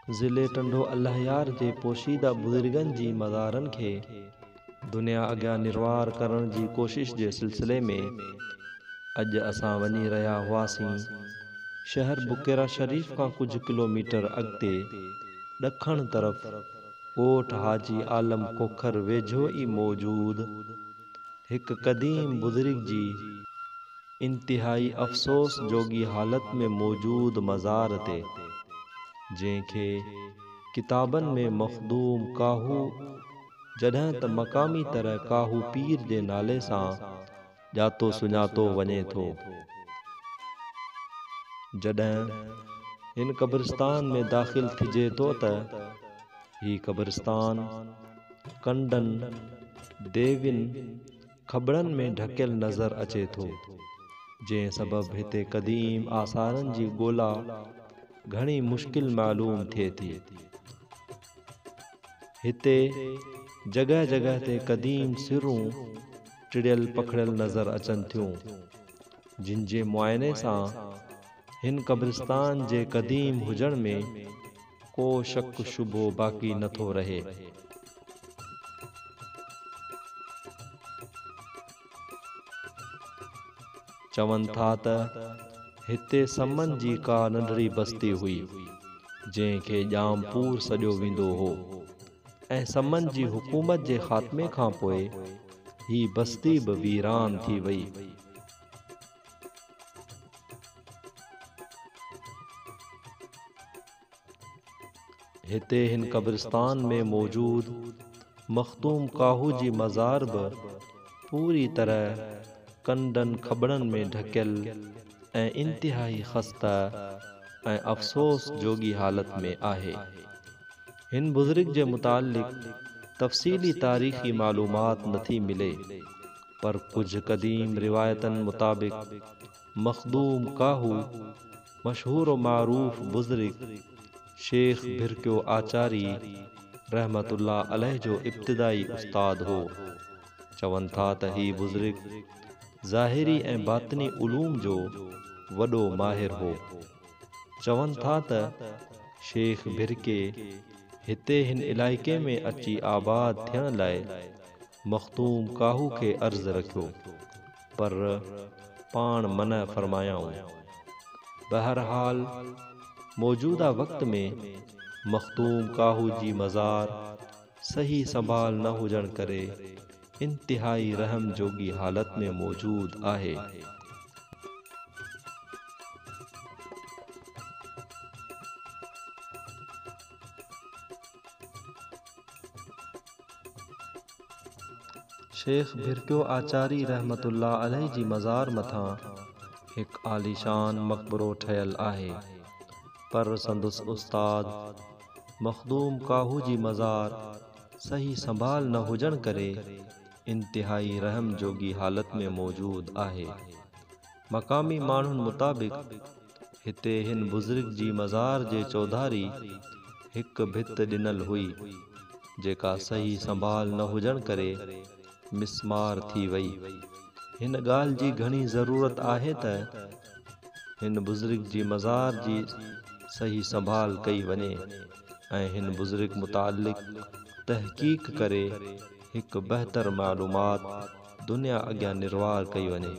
ज़िले टंडो अल्लाहयार जे पोशीदा बुज़ुर्गनि जी मज़ारनि खे दुनिया अॻियां निर्वार करण जी कोशिश जे सिलसिले में अॼु असां वञी रहिया हुआसीं शहर बुकेरा शरीफ़ खां कुझु किलोमीटर अॻिते ॾखण तरफ़ ॻोठ हाजी आलम खोखर वेझो ई मौजूद हिकु क़दीम बुज़ुर्ग जी इंतिहाई अफ़सोस जोगी हालत में मौजूद मज़ार ते जंहिंखे किताबनि में मखदूम काहू जॾहिं त मक़ामी तरह काहू पीर जे नाले सां ॼातो सुञातो वञे थो। जॾहिं हिन क़ब्रिस्तान में दाख़िल थिजे थो त ही क़ब्रिस्तान कंडनि देवियुनि खबड़नि में ढकियल नज़र अचे थो, जंहिं सबबि हिते क़दीम आसारनि जी ॻोल्हा घणी मुश्किल मालूम थिए थी। हिते जगह जगह ते क़दीम सिरूं टिड़ियल पखड़ियल नज़र अचनि थियूं, जिन जे मुआइने सां हिन क़ब्रिस्तान जे क़दीम हुजण में को शक शुबो बाक़ी नथो रहे। चवनि था त हिते समन जी का नंढड़ी बस्ती हुई जंहिंखे ॼामपुर सॾियो वेंदो हो ऐं समन जी हुकूमत जे ख़ात्मे खां पोइ ही बस्ती बि वीरान थी वई। हिते हिन क़ब्रिस्तान में मौजूद मखदूम काहू जी मज़ार बि पूरी तरह कंडनि खबड़नि में ढकियल ऐं इंतिहाई ख़स्ता ऐं अफ़सोस जोगी हालत में आहे। हिन बुज़ुर्ग जे मुतालिक़ तफ़सीली तारीख़ी मालूमात नथी मिले, पर कुछ क़दीम रिवायतनि मुताबिक़ मखदूम काहू मशहूर व मारूफ बुज़ुर्ग शेख भिरकियो आचारी रहमतुल्लाह अलैह जो इब्तिदाई उस्ताद हो। चवनि था त ही बुज़ुर्ग ज़ाहिरी ऐं बातिनी उलूम जो वॾो माहिर हो। चवनि था त शेख भिरके हिते हिन इलाइक़े में अची आबाद थियण लाइ मखदूम काहू खे अर्ज़ रखियो, पर पाण मन फरमायाऊं। बहरहाल मौजूदा वक़्त में मखदूम काहू जी मज़ार सही संभाल न हुजण करे इंतिहाई रहम जोगी हालत में मौजूद आहे। शेख भिरकियो आचारी रहमतुल्लाह अलैह जी मज़ार मथां हिकु आलीशान मक़बरो ठहियल आहे, पर संदुस उस्ताद मखदूम काहू जी मज़ार सही संभाल न हुजण करे इंतिहाई रहम जोगी हालत में मौजूद आहे। मक़ामी माण्हुनि मुताबिक़ हिते हिन बुज़ुर्ग जी मज़ार जे चौधारी हिकु भित ॾिनल हुई, जेका सही संभाल न हुजण करे मिस्मार थी वई। हिन ॻाल्हि जी घणी ज़रूरत आहे त हिन बुज़ुर्ग जी मज़ार जी सही संभाल कई वञे ऐं हिन बुज़ुर्ग मुतालिक़ तहक़ीक़ करे हिकु बहितर मालूमात दुनिया अॻियां निर्वार कई वञे।